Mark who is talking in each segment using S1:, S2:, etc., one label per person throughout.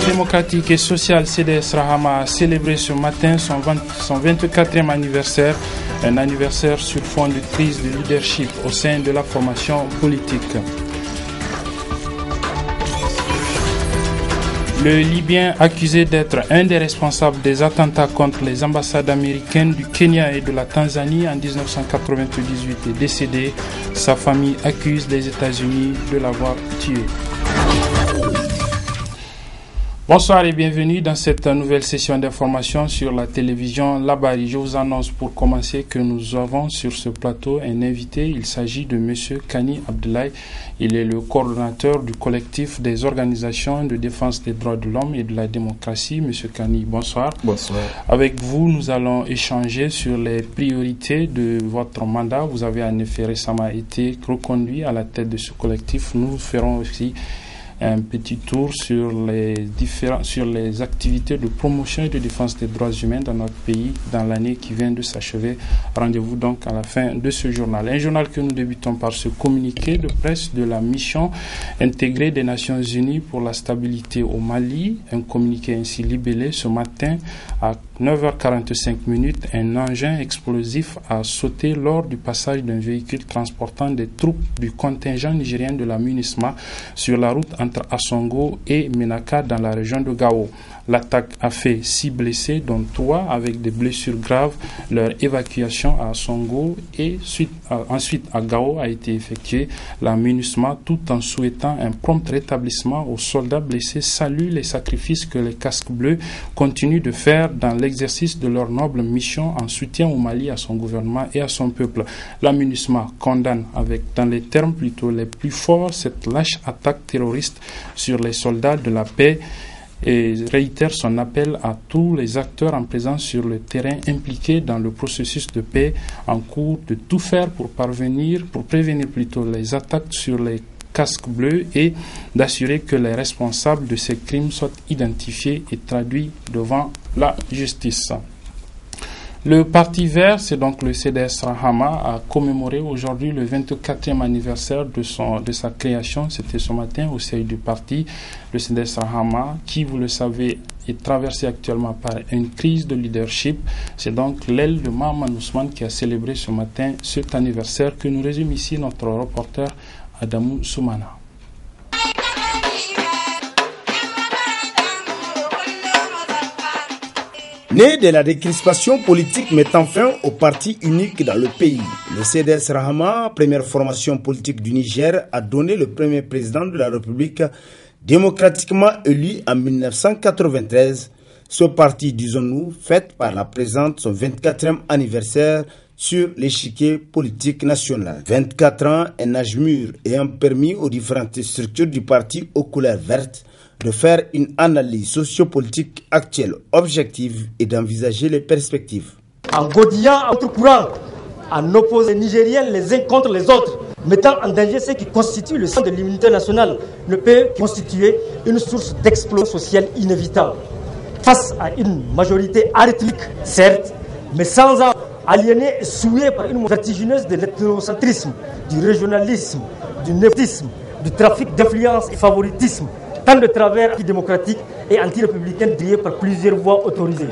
S1: démocratique et social CDS Rahama a célébré ce matin son 24e anniversaire, un anniversaire sur fond de crise de leadership au sein de la formation politique. Le Libyen, accusé d'être un des responsables des attentats contre les ambassades américaines du Kenya et de la Tanzanie en 1998, est décédé. Sa famille accuse les États-Unis de l'avoir tué. Bonsoir et bienvenue dans cette nouvelle session d'information sur la télévision Labari. Je vous annonce pour commencer que nous avons sur ce plateau un invité. Il s'agit de M. Kani Abdoulaye. Il est le coordonnateur du collectif des organisations de défense des droits de l'homme et de la démocratie. M. Kani, bonsoir.
S2: Bonsoir.
S1: Avec vous, nous allons échanger sur les priorités de votre mandat. Vous avez en effet récemment été reconduit à la tête de ce collectif. Nous ferons aussi un petit tour sur les activités de promotion et de défense des droits humains dans notre pays dans l'année qui vient de s'achever. Rendez-vous donc à la fin de ce journal. Un journal que nous débutons par ce communiqué de presse de la mission intégrée des Nations Unies pour la stabilité au Mali. Un communiqué ainsi libellé ce matin à 9h45. Un engin explosif a sauté lors du passage d'un véhicule transportant des troupes du contingent nigérien de la MINUSMA sur la route entre Assongo et Menaka dans la région de Gao. L'attaque a fait 6 blessés, dont 3 avec des blessures graves. Leur évacuation à Assongo et ensuite à Gao a été effectuée. La MINUSMA, tout en souhaitant un prompt rétablissement aux soldats blessés, salue les sacrifices que les casques bleus continuent de faire dans l'exercice de leur noble mission en soutien au Mali, à son gouvernement et à son peuple. La MINUSMA condamne dans les termes plutôt les plus forts cette lâche attaque terroriste sur les soldats de la paix et réitère son appel à tous les acteurs en présence sur le terrain impliqués dans le processus de paix en cours de tout faire pour prévenir les attaques sur les casques bleus et d'assurer que les responsables de ces crimes soient identifiés et traduits devant la justice. Le Parti vert, c'est donc le CDS Rahama, a commémoré aujourd'hui le 24e anniversaire de sa création. C'était ce matin au siège du parti, le CDS Rahama, qui, vous le savez, est traversé actuellement par une crise de leadership. C'est donc l'aile de Mahaman Ousmane qui a célébré ce matin cet anniversaire que nous résume ici notre reporter Adamou Soumana.
S3: Né de la décrispation politique mettant fin au parti unique dans le pays, le CDS Rahama, première formation politique du Niger, a donné le premier président de la République démocratiquement élu en 1993. Ce parti, disons-nous, fête par la présente son 24e anniversaire sur l'échiquier politique national. 24 ans, un âge mûr ayant permis aux différentes structures du parti aux couleurs vertes de faire une analyse sociopolitique actuelle, objective et d'envisager les perspectives.
S4: En godillant à notre courant, en opposant les Nigériens les uns contre les autres, mettant en danger ce qui constitue le centre de l'immunité nationale, ne peut constituer une source d'explosion sociale inévitable. Face à une majorité arithmétique, certes, mais sans âme, aliénée et souillée par une vertigineuse de l'ethnocentrisme, du régionalisme, du népotisme, du trafic d'influence et favoritisme, tant de travers antidémocratiques et anti-républicains drillés par plusieurs voies autorisées.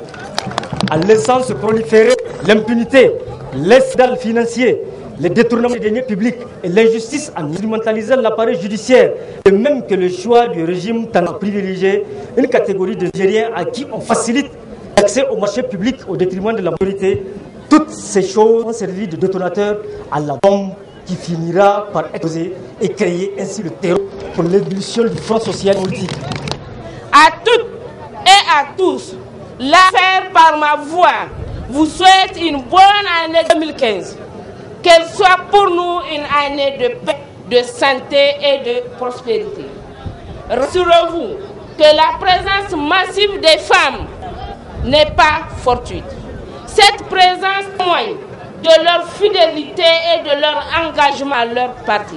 S4: En laissant se proliférer l'impunité, les scandales financiers, les détournements des deniers publics et l'injustice en instrumentalisant l'appareil judiciaire, et même que le choix du régime tend à privilégier une catégorie de Nigériens à qui on facilite l'accès au marché public au détriment de la majorité, toutes ces choses ont servi de détonateur à la bombe qui finira par exploser et créer ainsi le terreau pour l'ébullition du front social politique.
S5: À toutes et à tous, l'affaire par ma voix vous souhaite une bonne année 2015. Qu'elle soit pour nous une année de paix, de santé et de prospérité. Rassurez-vous que la présence massive des femmes n'est pas fortuite. Cette présence témoigne de leur fidélité et de leur engagement à leur parti.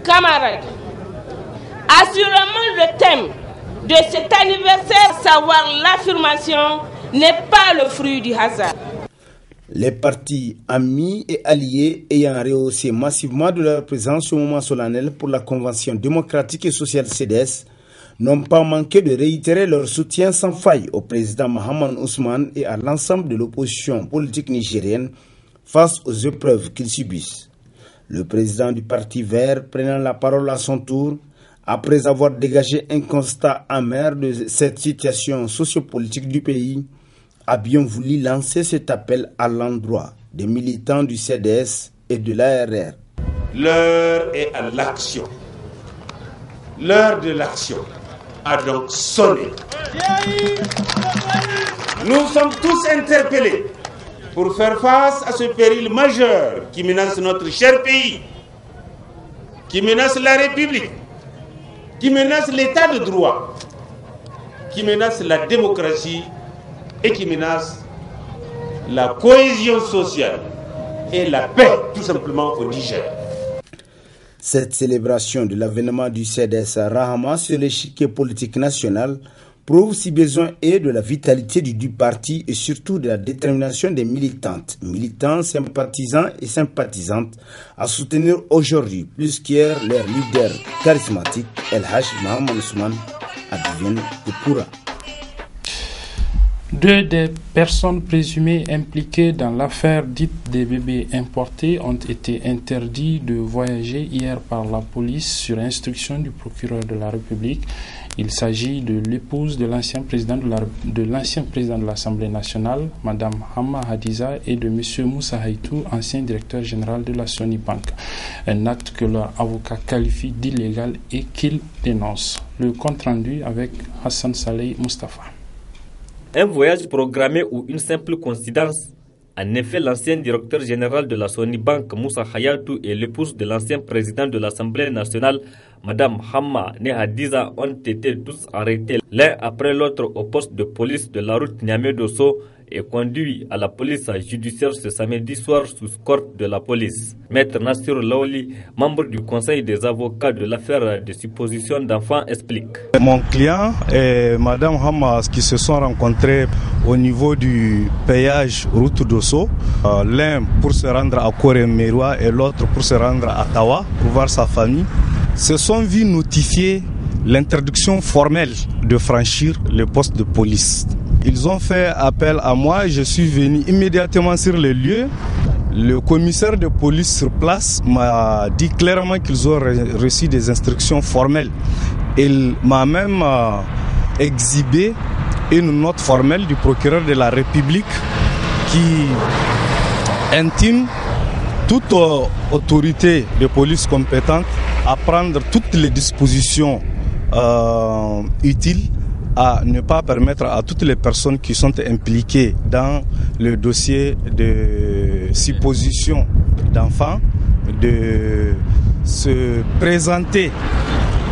S5: Camarades, assurément le thème de cet anniversaire, savoir l'affirmation, n'est pas le fruit du hasard.
S3: Les partis amis et alliés ayant rehaussé massivement de leur présence au moment solennel pour la Convention démocratique et sociale CDS n'ont pas manqué de réitérer leur soutien sans faille au président Mahaman Ousmane et à l'ensemble de l'opposition politique nigérienne face aux épreuves qu'ils subissent. Le président du Parti vert, prenant la parole à son tour, après avoir dégagé un constat amer de cette situation sociopolitique du pays, a bien voulu lancer cet appel à l'endroit des militants du CDS et de l'ARR.
S2: L'heure est à l'action. L'heure de l'action a donc sonné. Nous sommes tous interpellés pour faire face à ce péril majeur qui menace notre cher pays, qui menace la République, qui menace l'état de droit, qui menace la démocratie et qui menace la cohésion sociale et la paix tout simplement au Niger.
S3: Cette célébration de l'avènement du CDS Rahama sur l'échiquier politique national prouve si besoin est de la vitalité du parti et surtout de la détermination des militantes, militants, sympathisants et sympathisantes à soutenir aujourd'hui plus qu'hier leur leader charismatique El Haj Mahaman Ousmane advienne que pourra.
S1: Deux des personnes présumées impliquées dans l'affaire dite des bébés importés ont été interdits de voyager hier par la police sur instruction du procureur de la République. Il s'agit de l'épouse de l'ancien président de l'Assemblée nationale, Mme Hamma Hadiza, et de M. Moussa Haïtou, ancien directeur général de la Sony Bank. Un acte que leur avocat qualifie d'illégal et qu'il dénonce. Le compte rendu avec Hassan Saleh Mustafa.
S6: Un voyage programmé ou une simple coïncidence? En effet, l'ancien directeur général de la Sony Bank, Moussa Hayatou, et l'épouse de l'ancien président de l'Assemblée nationale, Mme Hamma Hadiza, ont été tous arrêtés l'un après l'autre au poste de police de la route Niamey-Dosso et conduits à la police judiciaire ce samedi soir sous escorte de la police. Maître Nassir Laoli, membre du conseil des avocats de l'affaire de supposition d'enfants, explique.
S7: Mon client et Mme Hamma qui se sont rencontrés au niveau du péage route d'Osso, l'un pour se rendre à Koré-Meroua et l'autre pour se rendre à Tawa pour voir sa famille, se sont vus notifier l'interdiction formelle de franchir le poste de police. Ils ont fait appel à moi, je suis venu immédiatement sur le lieu. Le commissaire de police sur place m'a dit clairement qu'ils ont reçu des instructions formelles. Il m'a même exhibé une note formelle du procureur de la République qui intime toute autorité de police compétente à prendre toutes les dispositions utiles à ne pas permettre à toutes les personnes qui sont impliquées dans le dossier de supposition d'enfants de se présenter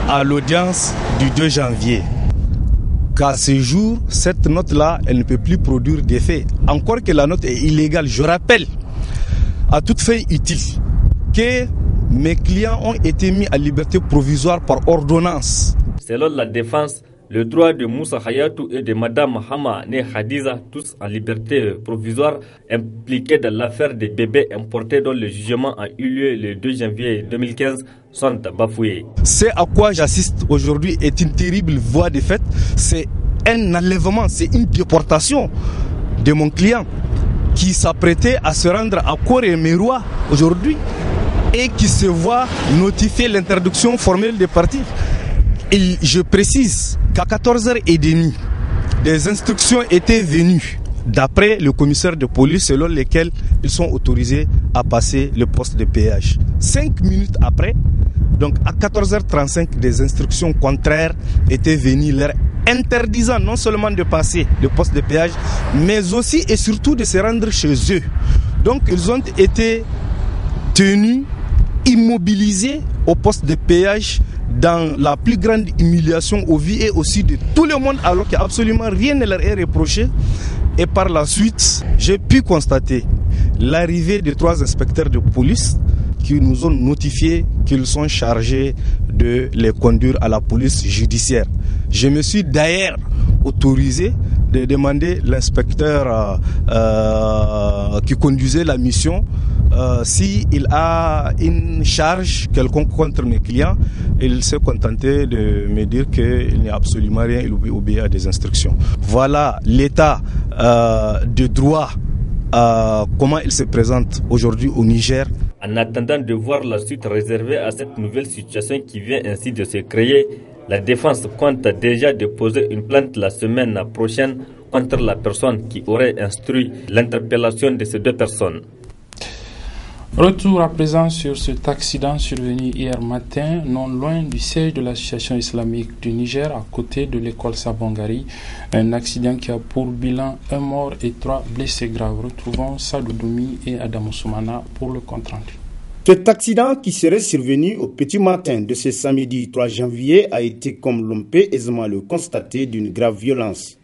S7: à l'audience du 2 janvier. Qu'à ce jour, cette note-là, elle ne peut plus produire d'effet. Encore que la note est illégale, je rappelle à toute fin utile que mes clients ont été mis à liberté provisoire par ordonnance.
S6: Selon la défense, le droit de Moussa Hayatou et de Mme Hamma Hadiza, tous en liberté provisoire, impliqués dans l'affaire des bébés importés dont le jugement a eu lieu le 2 janvier 2015, sont bafoués.
S7: Ce à quoi j'assiste aujourd'hui est une terrible voie de fait. C'est un enlèvement, c'est une déportation de mon client qui s'apprêtait à se rendre à Koré-Meroua aujourd'hui et qui se voit notifier l'interdiction formelle de partir. Et je précise qu'à 14h30, des instructions étaient venues d'après le commissaire de police selon lesquelles ils sont autorisés à passer le poste de péage. 5 minutes après, donc à 14h35, des instructions contraires étaient venues leur interdisant non seulement de passer le poste de péage, mais aussi et surtout de se rendre chez eux. Donc ils ont été tenus, immobilisés au poste de péage dans la plus grande humiliation au vu et aussi de tout le monde, alors qu'absolument rien ne leur est reproché. Et par la suite, j'ai pu constater l'arrivée de 3 inspecteurs de police qui nous ont notifié qu'ils sont chargés de les conduire à la police judiciaire. Je me suis d'ailleurs autorisé de demander l'inspecteur qui conduisait la mission s'il a une charge quelconque contre mes clients, il s'est contenté de me dire qu'il n'y a absolument rien, il obéit à des instructions. Voilà l'état de droit, comment il se présente aujourd'hui au Niger.
S6: En attendant de voir la suite réservée à cette nouvelle situation qui vient ainsi de se créer, la défense compte déjà déposer une plainte la semaine prochaine contre la personne qui aurait instruit l'interpellation de ces deux personnes.
S1: Retour à présent sur cet accident survenu hier matin, non loin du siège de l'association islamique du Niger, à côté de l'école Sabongari. Un accident qui a pour bilan 1 mort et 3 blessés graves. Retrouvons Sadou Doumi et Adam Soumana pour le compte rendu.
S3: Cet accident qui serait survenu au petit matin de ce samedi 3 janvier a été, comme l'on peut aisément le constater, d'une grave violence.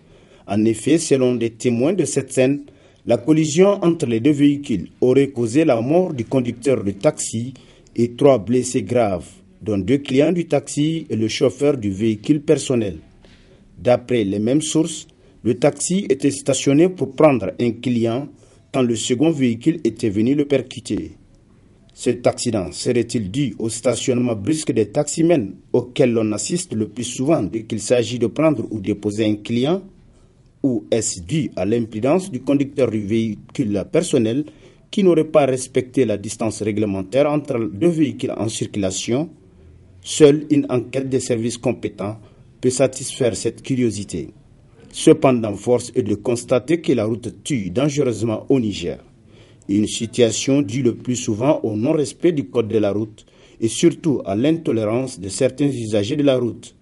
S3: En effet, selon des témoins de cette scène, la collision entre les deux véhicules aurait causé la mort du conducteur du taxi et 3 blessés graves, dont 2 clients du taxi et le chauffeur du véhicule personnel. D'après les mêmes sources, le taxi était stationné pour prendre un client quand le second véhicule était venu le percuter. Cet accident serait-il dû au stationnement brusque des taximens auquel l'on assiste le plus souvent dès qu'il s'agit de prendre ou déposer un client? Ou est-ce dû à l'imprudence du conducteur du véhicule personnel qui n'aurait pas respecté la distance réglementaire entre 2 véhicules en circulation? Seule une enquête des services compétents peut satisfaire cette curiosité. Cependant, force est de constater que la route tue dangereusement au Niger. Une situation due le plus souvent au non-respect du code de la route et surtout à l'intolérance de certains usagers de la route.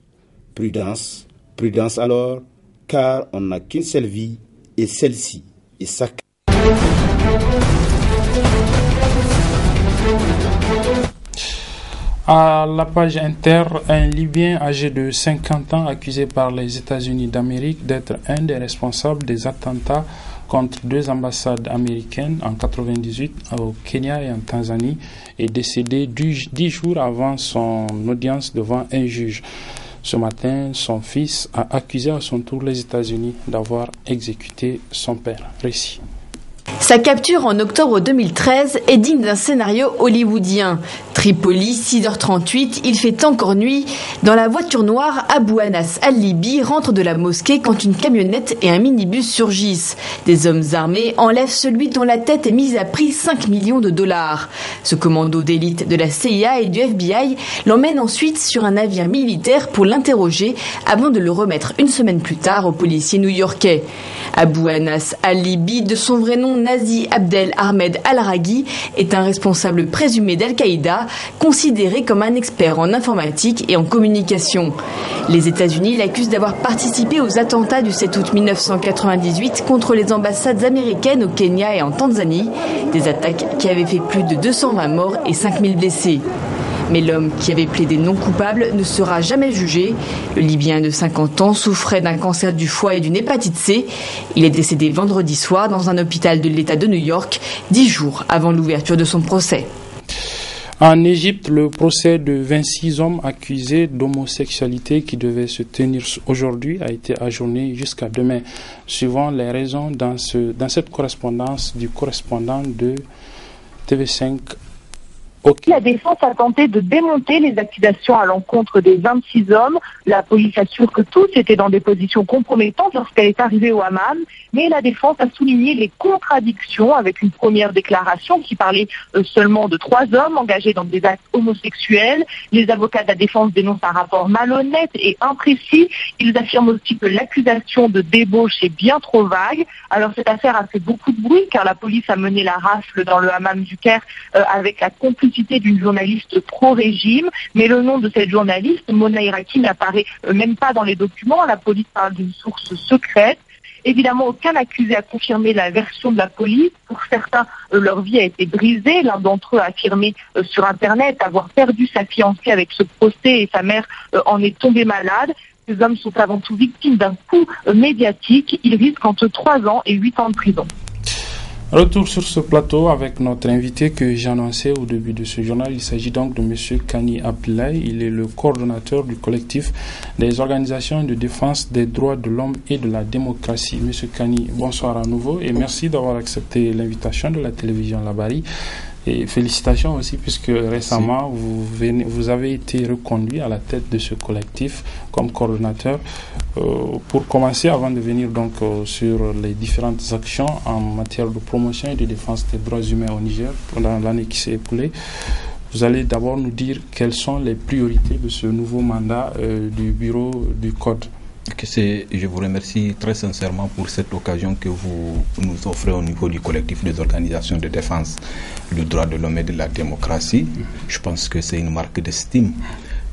S3: Prudence, prudence alors, car on n'a qu'une seule vie et celle-ci est sacrée.
S1: À la page Inter, un Libyen âgé de 50 ans accusé par les États-Unis d'Amérique d'être un des responsables des attentats contre 2 ambassades américaines en 1998 au Kenya et en Tanzanie est décédé 10 jours avant son audience devant un juge. Ce matin, son fils a accusé à son tour les États-Unis d'avoir exécuté son père. Récit.
S8: Sa capture en octobre 2013 est digne d'un scénario hollywoodien. Tripoli, 6h38, il fait encore nuit. Dans la voiture noire, Abou Anas al-Libi rentre de la mosquée quand une camionnette et un minibus surgissent. Des hommes armés enlèvent celui dont la tête est mise à prix 5 millions de dollars. Ce commando d'élite de la CIA et du FBI l'emmène ensuite sur un navire militaire pour l'interroger avant de le remettre une semaine plus tard aux policiers new-yorkais. Abou Anas al-Libi, de son vrai nom Nazi Abdel Ahmed al-Raghi, est un responsable présumé d'Al-Qaïda, considéré comme un expert en informatique et en communication. Les États-Unis l'accusent d'avoir participé aux attentats du 7 août 1998 contre les ambassades américaines au Kenya et en Tanzanie, des attaques qui avaient fait plus de 220 morts et 5000 blessés. Mais l'homme qui avait plaidé non coupable ne sera jamais jugé. Le Libyen de 50 ans souffrait d'un cancer du foie et d'une hépatite C. Il est décédé vendredi soir dans un hôpital de l'État de New York, 10 jours avant l'ouverture de son procès.
S1: En Égypte, le procès de 26 hommes accusés d'homosexualité qui devait se tenir aujourd'hui a été ajourné jusqu'à demain, suivant les raisons dans cette correspondance du correspondant de TV5.
S9: La défense a tenté de démonter les accusations à l'encontre des 26 hommes. La police assure que tous étaient dans des positions compromettantes lorsqu'elle est arrivée au hammam, mais la défense a souligné les contradictions avec une première déclaration qui parlait seulement de 3 hommes engagés dans des actes homosexuels. Les avocats de la défense dénoncent un rapport malhonnête et imprécis. Ils affirment aussi que l'accusation de débauche est bien trop vague. Alors cette affaire a fait beaucoup de bruit car la police a mené la rafle dans le hammam du Caire avec la complicité d'une journaliste pro-régime, mais le nom de cette journaliste, Mona Iraki, n'apparaît même pas dans les documents. La police parle d'une source secrète. Évidemment, aucun accusé a confirmé la version de la police. Pour certains, leur vie a été brisée. L'un d'entre eux a affirmé sur Internet avoir perdu sa fiancée avec ce procès et sa mère en est tombée malade. Ces hommes sont avant tout victimes d'un coup médiatique. Ils risquent entre 3 ans et 8 ans de prison.
S1: Retour sur ce plateau avec notre invité que j'annonçais au début de ce journal. Il s'agit donc de M. Kani Abdoulaye. Il est le coordonnateur du collectif des organisations de défense des droits de l'homme et de la démocratie. M. Kani, bonsoir à nouveau et merci d'avoir accepté l'invitation de la télévision Labari. Et félicitations aussi, puisque récemment, vous avez été reconduit à la tête de ce collectif comme coordonnateur. Pour commencer, avant de venir donc sur les différentes actions en matière de promotion et de défense des droits humains au Niger pendant l'année qui s'est écoulée, vous allez d'abord nous dire quelles sont les priorités de ce nouveau mandat du bureau du Code.
S10: Je vous remercie très sincèrement pour cette occasion que vous nous offrez au niveau du collectif des organisations de défense du droit de l'homme et de la démocratie. Je pense que c'est une marque d'estime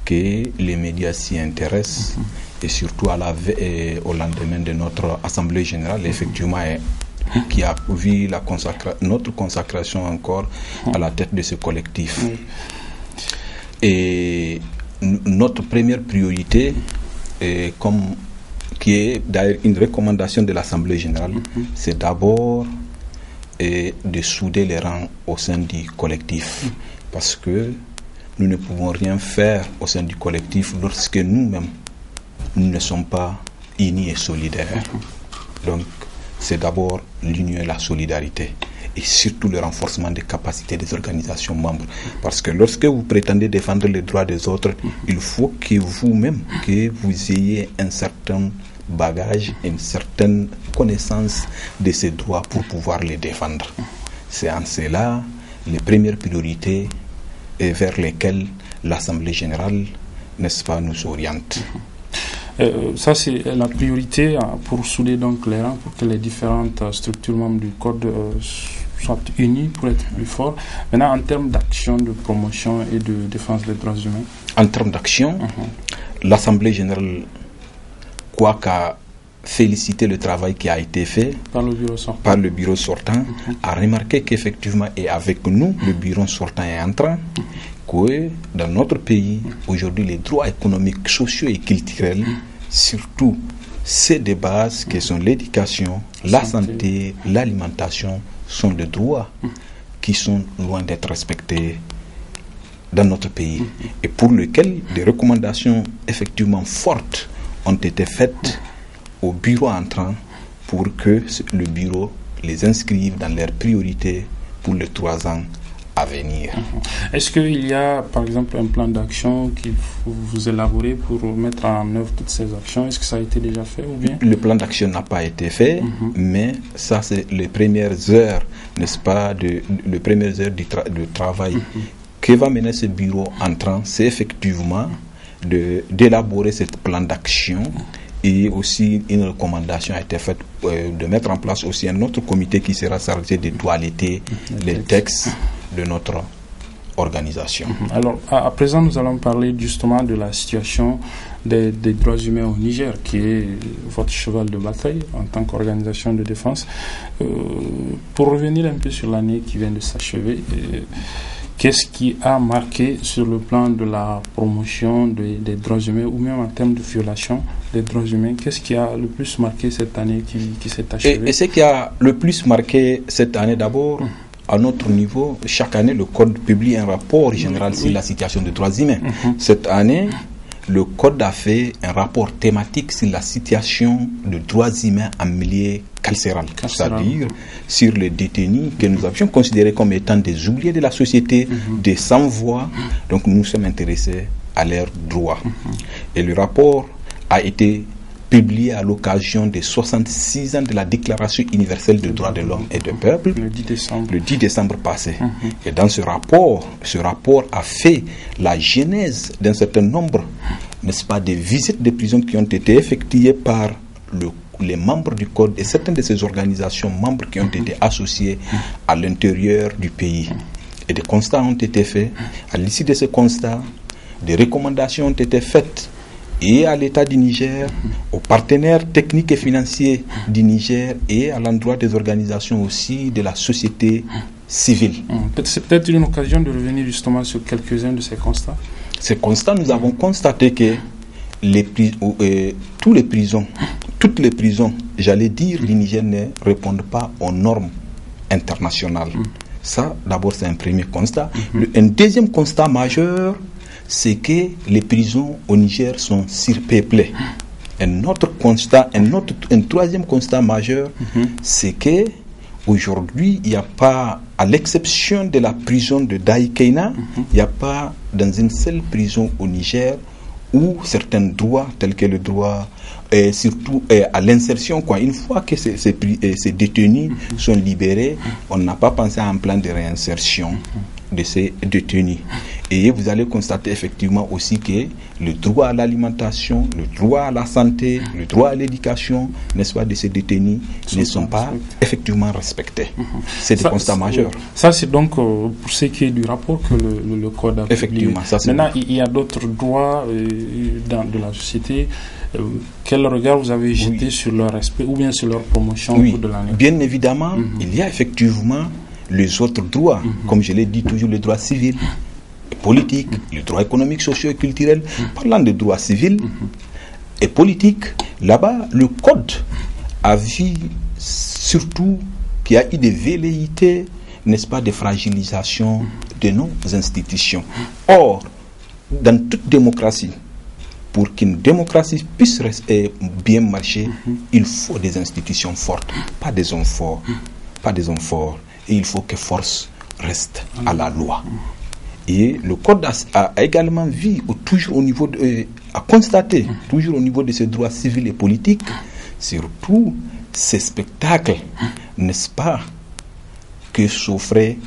S10: que les médias s'y intéressent et surtout au lendemain de notre Assemblée générale, effectivement, qui a vu notre consacration encore à la tête de ce collectif. Et notre première priorité, qui est d'ailleurs une recommandation de l'Assemblée générale, c'est d'abord de souder les rangs au sein du collectif. Parce que nous ne pouvons rien faire au sein du collectif lorsque nous-mêmes, nous ne sommes pas unis et solidaires. Donc, c'est d'abord l'union et la solidarité. Et surtout le renforcement des capacités des organisations membres. Parce que lorsque vous prétendez défendre les droits des autres, il faut que vous-même, que vous ayez un certain bagage, une certaine connaissance de ces droits pour pouvoir les défendre. C'est en cela les premières priorités vers lesquelles l'Assemblée générale, n'est-ce pas, nous oriente.
S1: Ça, c'est la priorité pour souder donc les rangs, pour que les différentes structures membres du Code soient unies pour être plus forts. Maintenant, en termes d'action, de promotion et de défense des droits humains.
S10: En termes d'action, l'Assemblée générale, quoiqu'à féliciter le travail qui a été fait par le bureau sortant, a remarqué qu'effectivement, et avec nous, le bureau sortant est en train, que dans notre pays, aujourd'hui, les droits économiques, sociaux et culturels, surtout ces de base qui sont l'éducation, la santé, l'alimentation, sont des droits qui sont loin d'être respectés dans notre pays et pour lesquels des recommandations effectivement fortes ont été faites au bureau entrant pour que le bureau les inscrive dans leurs priorités pour les 3 ans à venir.
S1: Est-ce qu'il y a par exemple un plan d'action qu'il faut vous élaborer pour mettre en œuvre toutes ces actions? Est-ce que ça a été déjà fait ou bien?
S10: Le plan d'action n'a pas été fait, mais ça c'est les premières heures, n'est-ce pas, les premières heures de travail que va mener ce bureau entrant, c'est effectivement d'élaborer ce plan d'action. Et aussi, une recommandation a été faite de mettre en place aussi un autre comité qui sera chargé de toiletter les textes de notre organisation.
S1: Alors, à présent, nous allons parler justement de la situation des droits humains au Niger, qui est votre cheval de bataille en tant qu'organisation de défense. Pour revenir un peu sur l'année qui vient de s'achever, qu'est-ce qui a marqué sur le plan de la promotion des droits humains ou même en termes de violation des droits humains? Qu'est-ce qui a le plus marqué cette année qui s'est achevée?
S10: Et ce qui a le plus marqué cette année, d'abord, à notre niveau, chaque année, le Code publie un rapport général sur la situation des droits humains. Cette année, le Code a fait un rapport thématique sur la situation des droits humains en milieu carcéral, c'est-à-dire sur les détenus que nous avions considérés comme étant des oubliés de la société, des sans-voix. Donc nous sommes intéressés à leurs droits. Et le rapport a été publié à l'occasion des 66 ans de la Déclaration universelle des droits de l'homme et du peuple,
S1: le
S10: 10 décembre passé. Et dans ce rapport a fait la genèse d'un certain nombre, n'est-ce pas, de visites de prison qui ont été effectuées par les membres du Code et certaines de ces organisations membres qui ont été associées à l'intérieur du pays. Et des constats ont été faits. À l'issue de ces constats, des recommandations ont été faites et à l'État du Niger, aux partenaires techniques et financiers du Niger et à l'endroit des organisations aussi de la société civile.
S1: C'est peut-être une occasion de revenir justement sur quelques-uns de ces constats.
S10: Ces constats, nous avons constaté que toutes les prisons, j'allais dire, du Niger ne répondent pas aux normes internationales. Ça, d'abord, c'est un premier constat. Un deuxième constat majeur, c'est que les prisons au Niger sont surpeuplées. Un troisième constat majeur, c'est que Aujourd'hui, il n'y a pas, à l'exception de la prison de Daïkeina, il n'y a pas dans une seule prison au Niger où certains droits, tels que le droit, surtout à l'insertion, une fois que ces détenus sont libérés, on n'a pas pensé à un plan de réinsertion de ces détenus. Et vous allez constater effectivement aussi que le droit à l'alimentation, le droit à la santé, le droit à l'éducation, n'est-ce pas, de ces détenus ne sont pas effectivement respectés. C'est des constats majeurs.
S1: Ça, c'est donc pour ce qui est du rapport que le Code a publié.
S10: Effectivement. Ça,
S1: maintenant, il y a d'autres droits de la société. Quel regard vous avez jeté sur leur respect ou bien sur leur promotion au cours de l'année?
S10: Bien évidemment, il y a effectivement les autres droits, comme je l'ai dit toujours, les droits civils, politiques, les droits économiques, sociaux et culturels. Parlant de droits civils et politiques, là-bas, le Code a vu surtout qu'il y a eu des velléités, n'est-ce pas, de fragilisation de nos institutions. Or, dans toute démocratie, pour qu'une démocratie puisse bien marcher, il faut des institutions fortes, pas des hommes forts, et il faut que force reste à la loi. Et le Code a également vu, toujours au niveau a constaté, toujours au niveau de ces droits civils et politiques, surtout ces spectacles, n'est-ce pas, que s'offraient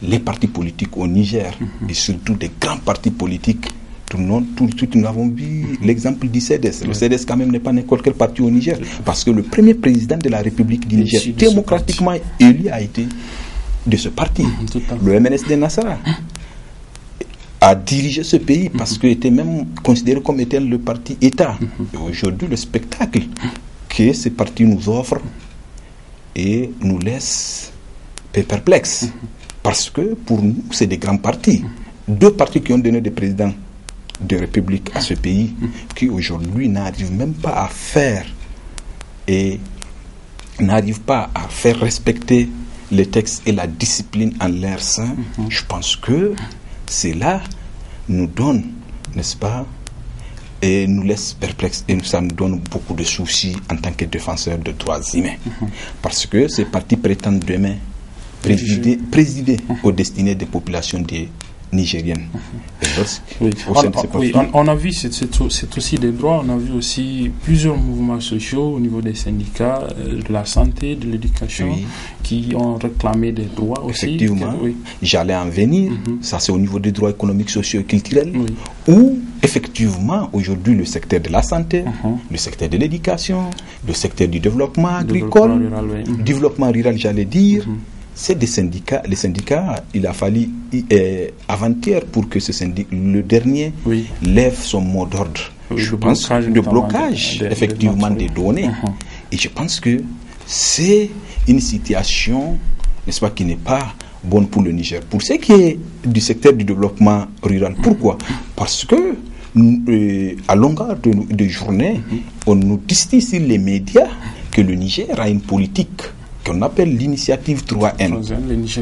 S10: les partis politiques au Niger, et surtout des grands partis politiques. Tout de suite, nous avons vu l'exemple du CEDES. Le CEDES, quand même, n'est pas n'importe quel parti au Niger, parce que le premier président de la République du Niger, démocratiquement élu, a été de ce parti. Le MNSD Nassara a dirigé ce pays parce qu'il était même considéré comme étant le parti État. Et aujourd'hui, le spectacle que ce parti nous offre et nous laisse perplexes. Parce que pour nous, c'est des grands partis. Deux partis qui ont donné des présidents de République à ce pays, qui aujourd'hui n'arrivent même pas à faire respecter les textes et la discipline en leur sein. Je pense que cela nous donne, n'est-ce pas, et nous laisse perplexes, et ça nous donne beaucoup de soucis en tant que défenseurs de droits humains. Parce que ces partis prétendent demain présider aux destinées des populations nigériennes.
S1: On a vu, c'est aussi des droits, on a vu aussi plusieurs mouvements sociaux au niveau des syndicats, de la santé, de l'éducation, qui ont réclamé des droits aussi.
S10: Effectivement, j'allais en venir, ça c'est au niveau des droits économiques, sociaux et culturels, où effectivement aujourd'hui le secteur de la santé, le secteur de l'éducation, le secteur du développement agricole, développement rural, j'allais dire, c'est des syndicats. Les syndicats, il a fallu avant-hier pour que le dernier lève son mot d'ordre. Je pense de blocage effectivement des données. Et je pense que c'est une situation, n'est-ce pas, qui n'est pas bonne pour le Niger. Pour ce qui est du secteur du développement rural, pourquoi? Parce que à longueur de journée, on nous distille sur les médias que le Niger a une politique qu'on appelle l'initiative 3N.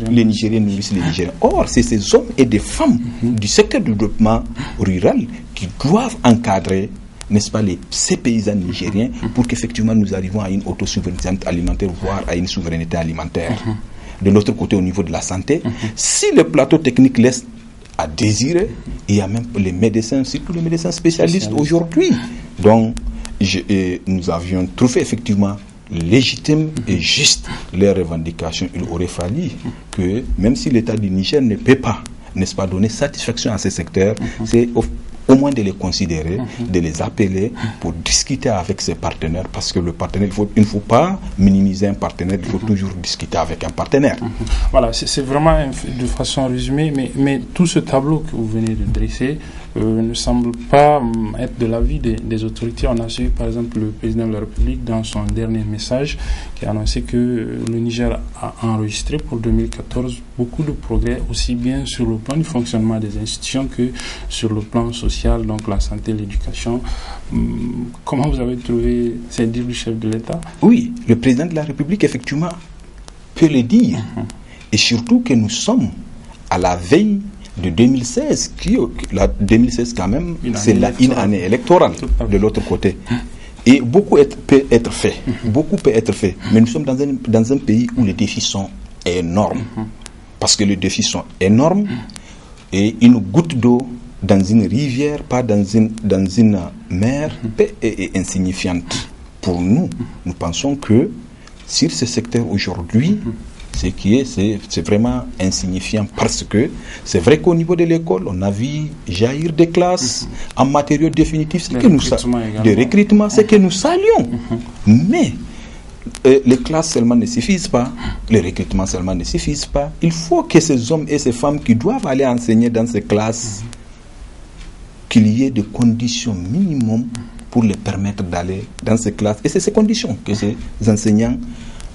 S10: Les Nigériens nourrissent les Nigériens. Or, c'est ces hommes et des femmes du secteur du développement rural qui doivent encadrer, n'est-ce pas, ces paysans nigériens pour qu'effectivement nous arrivions à une autosouveraineté alimentaire, voire à une souveraineté alimentaire. De l'autre côté, au niveau de la santé, si le plateau technique laisse à désirer, il y a même les médecins, surtout les médecins spécialistes aujourd'hui. Donc, nous avions trouvé effectivement légitime et juste les revendications. Il aurait fallu que, même si l'État du Niger ne peut pas, n'est-ce pas, donner satisfaction à ces secteurs, c'est au moins de les considérer, de les appeler pour discuter avec ses partenaires, parce que le partenaire, il ne faut pas minimiser un partenaire, il faut toujours discuter avec un partenaire.
S1: Voilà, c'est vraiment de façon résumée, mais tout ce tableau que vous venez de dresser ne semble pas être de l'avis des autorités. On a suivi par exemple le président de la République dans son dernier message qui a annoncé que le Niger a enregistré pour 2014 beaucoup de progrès, aussi bien sur le plan du fonctionnement des institutions que sur le plan social, donc la santé, l'éducation. Comment vous avez trouvé ces dires du chef de l'État?
S10: Oui, le président de la République effectivement peut le dire, et surtout que nous sommes à la veille de 2016, 2016 quand même, c'est une année électorale de l'autre côté. Et beaucoup peut être fait. Beaucoup peut être fait. Mais nous sommes dans un pays où les défis sont énormes. Parce que les défis sont énormes et une goutte d'eau dans une rivière, pas dans une mer, est insignifiante. Pour nous, nous pensons que sur ce secteur aujourd'hui, c'est vraiment insignifiant parce que c'est vrai qu'au niveau de l'école, on a vu jaillir des classes en matériaux définitifs, de recrutement, c'est que nous saluons. Mais les classes seulement ne suffisent pas, les recrutements seulement ne suffisent pas. Il faut que ces hommes et ces femmes qui doivent aller enseigner dans ces classes, qu'il y ait des conditions minimum pour les permettre d'aller dans ces classes. Et c'est ces conditions que ces enseignants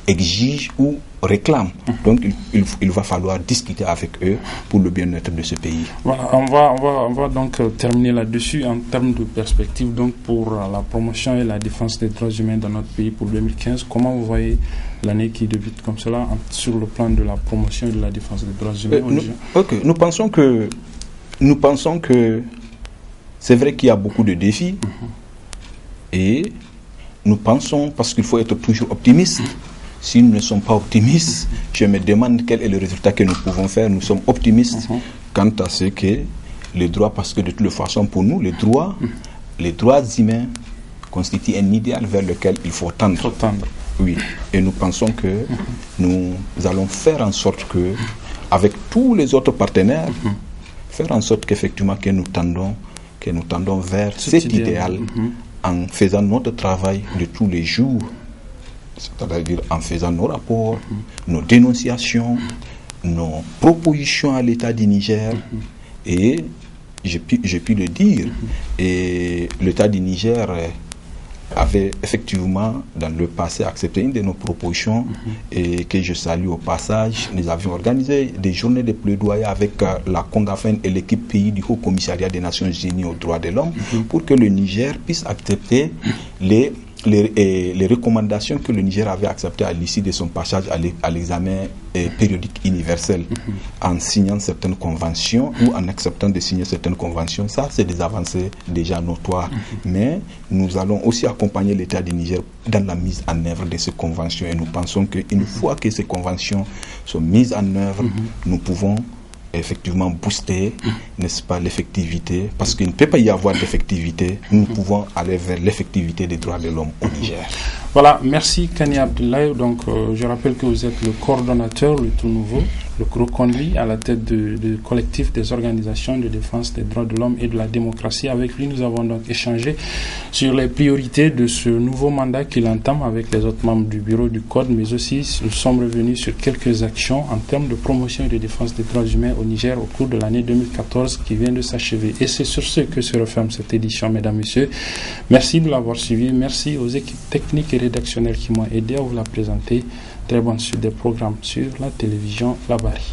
S10: exigent ou réclament. Donc il va falloir discuter avec eux pour le bien-être de ce pays.
S1: Voilà, on va donc terminer là-dessus en termes de perspective donc pour la promotion et la défense des droits humains dans notre pays pour 2015. Comment vous voyez l'année qui débute comme cela sur le plan de la promotion et de la défense des droits humains?
S10: Nous pensons que c'est vrai qu'il y a beaucoup de défis et nous pensons, parce qu'il faut être toujours optimiste. Si nous ne sommes pas optimistes, je me demande quel est le résultat que nous pouvons faire. Nous sommes optimistes quant à ce que les droits, parce que de toute façon pour nous, les droits humains constituent un idéal vers lequel il faut tendre. Oui. Et nous pensons que nous allons faire en sorte que, avec tous les autres partenaires, faire en sorte qu'effectivement que nous tendons vers cet idéal en faisant notre travail de tous les jours. C'est-à-dire en faisant nos rapports, nos dénonciations, nos propositions à l'État du Niger. Et j'ai pu le dire, et l'État du Niger avait effectivement dans le passé accepté une de nos propositions et que je salue au passage. Nous avions organisé des journées de plaidoyer avec la Congafen et l'équipe pays du Haut Commissariat des Nations Unies aux droits de l'homme pour que le Niger puisse accepter les recommandations que le Niger avait acceptées à l'issue de son passage à l'examen périodique universel en signant certaines conventions ou en acceptant de signer certaines conventions. Ça, c'est des avancées déjà notoires. Mais nous allons aussi accompagner l'État du Niger dans la mise en œuvre de ces conventions et nous pensons qu'une fois que ces conventions sont mises en œuvre, nous pouvons effectivement booster, n'est-ce pas, l'effectivité, parce qu'il ne peut pas y avoir d'effectivité. Nous pouvons aller vers l'effectivité des droits de l'homme au Niger.
S1: Voilà, merci Kani Abdoulaye. Donc, je rappelle que vous êtes le coordonnateur, le tout nouveau, le reconduit à la tête du collectif des organisations de défense des droits de l'homme et de la démocratie. Avec lui, nous avons donc échangé sur les priorités de ce nouveau mandat qu'il entame avec les autres membres du bureau du Code, mais aussi nous sommes revenus sur quelques actions en termes de promotion et de défense des droits humains au Niger au cours de l'année 2014 qui vient de s'achever. Et c'est sur ce que se referme cette édition, mesdames, messieurs. Merci de l'avoir suivi. Merci aux équipes techniques et rédactionnelles qui m'ont aidé à vous la présenter. Très bonne suite des programmes sur la télévision La Barry.